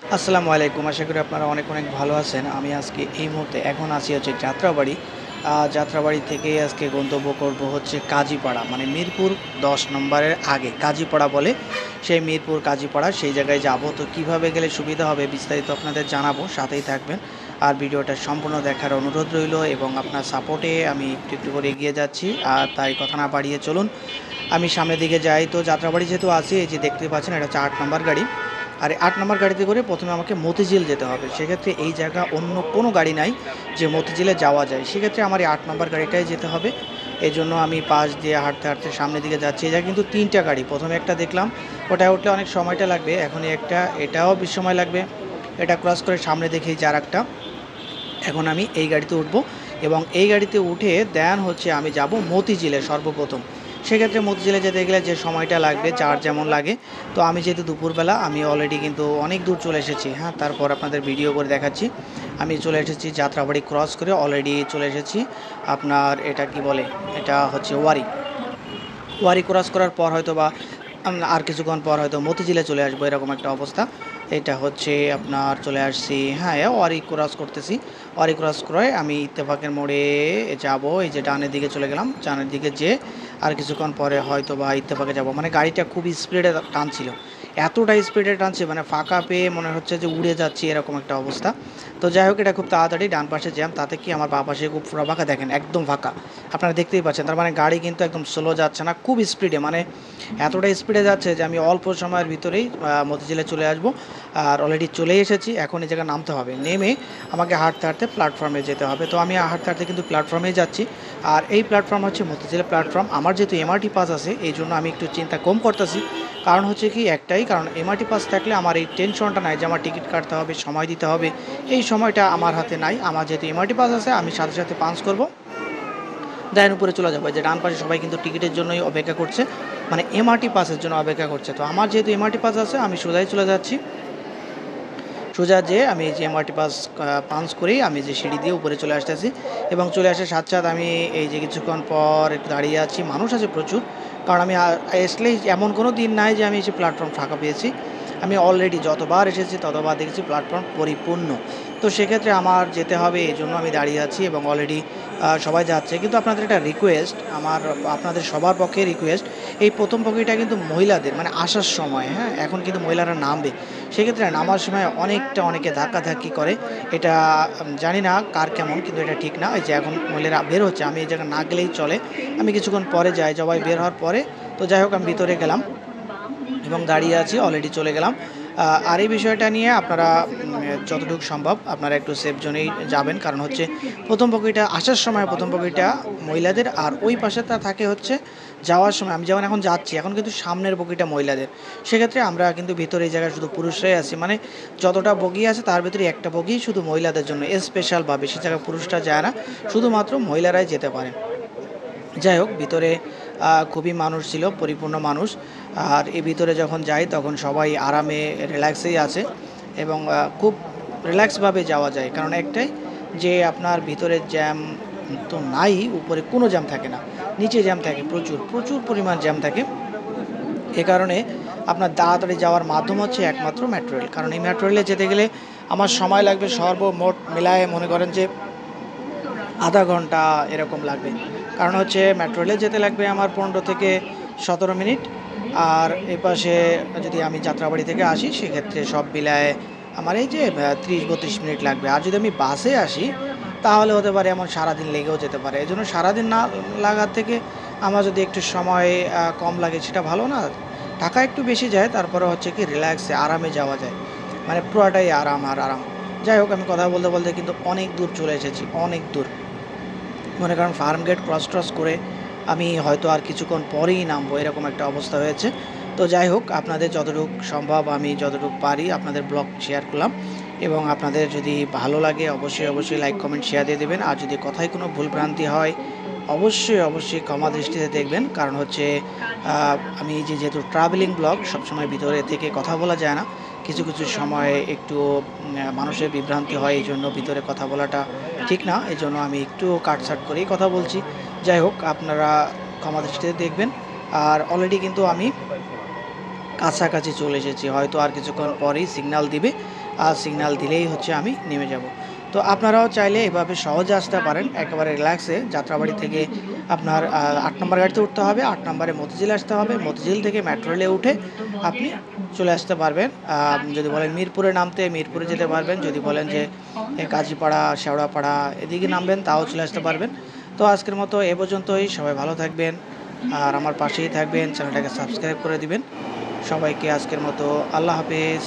আসসালামু আলাইকুম। আশা করি আপনারা অনেক অনেক ভালো আছেন। আমি আজকে এই মুহূর্তে এখন আছি হচ্ছে যাত্রাবাড়ি। যাত্রাবাড়ি থেকে আজকে গন্তব্য করব হচ্ছে কাজীপাড়া। মানে মিরপুর ১০ নম্বরের আগে কাজীপাড়া বলে। সেই মিরপুর কাজীপাড়া সেই জায়গায় যাব। তো কিভাবে গেলে সুবিধা হবে বিস্তারিত আপনাদের জানাবো। সাথেই থাকবেন। আর ভিডিওটা সম্পূর্ণ দেখার অনুরোধ রইলো এবং আপনার সাপোর্টে আমি একটু, একটু করে এগিয়ে যাচ্ছি। আর তাই কথা না বাড়িয়ে চলুন আমি সামনের দিকে যাই। তো যাত্রাবাড়ি যেহেতু আছি এই যে দেখতে পাচ্ছেন এটা হচ্ছে ৮ নম্বর গাড়ি। আর ৮ নম্বর গাড়িতে করে প্রথমে আমাকে মতিঝিল যেতে হবে। সেক্ষেত্রে এই জায়গা অন্য কোনো গাড়ি নাই যে মতিঝিলে যাওয়া যায়। সেক্ষেত্রে আমার এই ৮ নম্বর গাড়িটায় যেতে হবে। এজন্য আমি পাশ দিয়ে হাঁটতে, হাঁটতে সামনের দিকে যাচ্ছি। এই জায়গায় কিন্তু ৩ টা গাড়ি। প্রথমে একটা দেখলাম, ওটায় উঠলে অনেক সময়টা লাগবে। এখন একটা, এটাও বেশ সময় লাগবে। এটা ক্রস করে সামনে দেখি যে আরেকটা। এখন আমি এই গাড়িতে উঠবো এবং এই গাড়িতে উঠে দেন হচ্ছে আমি যাব মতিঝিলে সর্বপ্রথম। সেক্ষেত্রে মতিঝিলে যেতে গেলে যে সময়টা লাগবে যার যেমন লাগে। তো আমি যেহেতু দুপুরবেলা আমি অলরেডি কিন্তু অনেক দূর চলে এসেছি, হ্যাঁ, তারপর আপনাদের ভিডিও করে দেখাচ্ছি। আমি চলে এসেছি যাত্রাবাড়ি ক্রস করে অলরেডি চলে এসেছি আপনার এটা কি বলে, এটা হচ্ছে ওয়ারি। ওয়ারি ক্রস করার পর হয়তো বা আর কিছুক্ষণ পর হয়তো মতিঝিলে চলে আসবো এরকম একটা অবস্থা। এটা হচ্ছে আপনার চলে আসছি, হ্যাঁ, ওয়ারি ক্রস করতেছি। ওয়ারি ক্রস করে আমি ইত্তেফাকের মোড়ে যাব। এই যে ডানের দিকে চলে গেলাম, ডানের দিকে যেয়ে আর কিছুক্ষণ পরে হয়তো বা ইত্তেফাকে যাব। মানে গাড়িটা খুব স্পিডে টানছিল, এতটা স্পিডে টানছে মানে ফাঁকা পেয়ে মনে হচ্ছে যে উড়ে যাচ্ছি এরকম একটা অবস্থা। তো যাই হোক এটা খুব তাড়াতাড়ি ডান পাশে জ্যাম, তাতে কি আমার বাঁ পাশে খুব পুরো ফাঁকা, দেখেন একদম ফাঁকা। আপনারা দেখতেই পাচ্ছেন, তার মানে গাড়ি কিন্তু একদম স্লো যাচ্ছে না, খুব স্পিডে, মানে এতটা স্পিডে যাচ্ছে যে আমি অল্প সময়ের ভিতরেই মতিঝিলে চলে আসব। আর অলরেডি চলেই এসেছি। এখন এই জায়গায় নামতে হবে, নেমে আমাকে হাঁটতে হাঁটতে প্ল্যাটফর্মে যেতে হবে। তো আমি হাঁটতে হাঁটতে কিন্তু প্ল্যাটফর্মেই যাচ্ছি। আর এই প্ল্যাটফর্ম হচ্ছে মতিঝিলের প্ল্যাটফর্ম। আমার যেহেতু এমআরটি পাস আছে এই জন্য আমি একটু চিন্তা কম করতেছি। কারণ হচ্ছে কি একটাই কারণ, এমআরটি পাস থাকলে আমার এই টেনশনটা নাই যে আমার টিকিট কাটতে হবে, সময় দিতে হবে। এই সময়টা আমার হাতে নাই। আমার যেহেতু এমআরটি পাস আছে আমি সাথে সাথে পাঞ্চ করব, দেন উপরে চলে যাবো। যে ডান পাশে সবাই কিন্তু টিকিটের জন্যই অপেক্ষা করছে, মানে এমআরটি পাসের জন্য অপেক্ষা করছে। তো আমার যেহেতু এমআরটি পাস আছে আমি সোজাই চলে যাচ্ছি। সোজা যেয়ে আমি এই যে এমআরটি পাস পাঞ্চ করেই আমি যে সিঁড়ি দিয়ে উপরে চলে আসতেছি এবং চলে আসার সাথে সাথে আমি এই যে কিছুক্ষণ পর একটু দাঁড়িয়ে আছি। মানুষ আছে প্রচুর, কারণ আমি আসলেই এমন কোনো দিন নাই যে আমি এসে প্ল্যাটফর্ম ফাঁকা পেয়েছি। আমি অলরেডি যতবার এসেছি ততবার দেখেছি প্ল্যাটফর্ম পরিপূর্ণ। তো সেক্ষেত্রে আমার যেতে হবে, এই জন্য আমি দাঁড়িয়ে আছি এবং অলরেডি সবাই যাচ্ছে। কিন্তু আপনাদের একটা রিকোয়েস্ট, আমার আপনাদের সবার পক্ষে রিকোয়েস্ট, এই প্রথম বগিটা কিন্তু মহিলাদের, মানে আসার সময়, হ্যাঁ, এখন কিন্তু মহিলারা নামবে। সেক্ষেত্রে নামার সময় অনেকে ধাক্কাধাক্কি করে। এটা জানি না কার কেমন, কিন্তু এটা ঠিক না। এই যে এখন মহিলারা বের হচ্ছে, আমি এই জায়গায় না গেলেই চলে। আমি কিছুক্ষণ পরে যাই, সবাই বের হওয়ার পরে। তো যাই হোক আমি ভিতরে গেলাম এবং দাঁড়িয়ে আছি, অলরেডি চলে গেলাম। আর এই বিষয়টা নিয়ে আপনারা যতটুকু সম্ভব আপনারা একটু সেফ জোনেই যাবেন। কারণ হচ্ছে প্রথম বগিটা আসার সময় প্রথম বগিটা মহিলাদের, আর ওই পাশেটা থাকে হচ্ছে যাওয়ার সময়। আমি যেমন এখন যাচ্ছি, এখন কিন্তু সামনের বগিটা মহিলাদের। সেক্ষেত্রে আমরা কিন্তু ভিতরে এই জায়গায় শুধু পুরুষরাই আছি, মানে যতটা বগি আছে তার ভিতরে একটা বগি শুধু মহিলাদের জন্য স্পেশালভাবে, সে জায়গায় পুরুষরা যায় না, শুধুমাত্র মহিলারাই যেতে পারে। যাই হোক ভিতরে খুবই মানুষ ছিল, পরিপূর্ণ মানুষ। আর এই ভিতরে যখন যাই তখন সবাই আরামে রিল্যাক্সেই আছে এবং খুব রিল্যাক্সভাবে যাওয়া যায়। কারণ একটাই যে আপনার ভিতরে জ্যাম তো নাই, উপরে কোনো জ্যাম থাকে না, নিচে জ্যাম থাকে, প্রচুর প্রচুর পরিমাণ জ্যাম থাকে। এ কারণে আপনার তাড়াতাড়ি যাওয়ার মাধ্যম হচ্ছে একমাত্র মেট্রো রেল। কারণ এই মেট্রো রেলে যেতে গেলে আমার সময় লাগবে সর্বমোট মিলায়ে মনে করেন যে আধা ঘন্টা এরকম লাগবে। কারণ হচ্ছে মেট্রো রেলে যেতে লাগবে আমার 15 থেকে 17 মিনিট। আর এপাশে যদি আমি যাত্রাবাড়ি থেকে আসি সেক্ষেত্রে সব মিলায় আমার এই যে 30-32 মিনিট লাগবে। আর যদি আমি বাসে আসি তাহলে হতে পারে এমন সারাদিন লেগেও যেতে পারে। এই জন্য সারাদিন না লাগার থেকে আমার যদি একটু সময় কম লাগে সেটা ভালো না? টাকা একটু বেশি যায়, তারপরে হচ্ছে কি রিল্যাক্সে আরামে যাওয়া যায়। মানে পুরাটাই আরাম আর আরাম। যাই হোক আমি কথা বলতে বলতে কিন্তু অনেক দূর চলে এসেছি, অনেক দূর। মনে করেন ফার্ম গেট ক্রস ট্রস করে আমি হয়তো আর কিছুক্ষণ পরেই নামবো এরকম একটা অবস্থা হয়েছে। তো যাই হোক আপনাদের যতটুকু সম্ভব আমি যতটুকু পারি আপনাদের ব্লগ শেয়ার করলাম এবং আপনাদের যদি ভালো লাগে অবশ্যই অবশ্যই লাইক কমেন্ট শেয়ার দিয়ে দেবেন। আর যদি কথায় কোনো ভুলভ্রান্তি হয় অবশ্যই অবশ্যই ক্ষমা দৃষ্টিতে দেখবেন। কারণ হচ্ছে আমি যে যেহেতু ট্রাভেলিং ব্লগ সবসময় ভিতরে থেকে কথা বলা যায় না, কিছু কিছু সময় একটু মানুষের বিভ্রান্তি হয়, এই জন্য ভিতরে কথা বলাটা ঠিক না। এই জন্য আমি একটু কাটছাট করেই কথা বলছি। যাই হোক আপনারা ক্ষমা দৃষ্টিতে দেখবেন। আর অলরেডি কিন্তু আমি কাছাকাছি চলে এসেছি, হয়তো আর কিছুক্ষণ পরেই সিগন্যাল দিবে। সিগন্যাল দিলেই হচ্ছে আমি নেমে যাব। তো আপনারাও চাইলে এভাবে সহজে আসতে পারেন একেবারে রিল্যাক্সে। যাত্রাবাড়ি থেকে আপনার ৮ নম্বর গাড়িতে উঠতে হবে, ৮ নম্বরে মতিঝিল আসতে হবে, মতিঝিল থেকে মেট্রো রেলে উঠে আপনি চলে আসতে পারবেন। যদি বলেন মিরপুরে নামতে, মিরপুরে যেতে পারবেন। যদি বলেন যে কাজীপাড়া, শেওড়াপাড়া এদিকে নামবেন তাও চলে আসতে পারবেন। তো আজকের মতো এ পর্যন্তই। সবাই ভালো থাকবেন আর আমার পাশেই থাকবেন। চ্যানেলটাকে সাবস্ক্রাইব করে দিবেন। সবাইকে আজকের মতো আল্লাহ হাফেজ।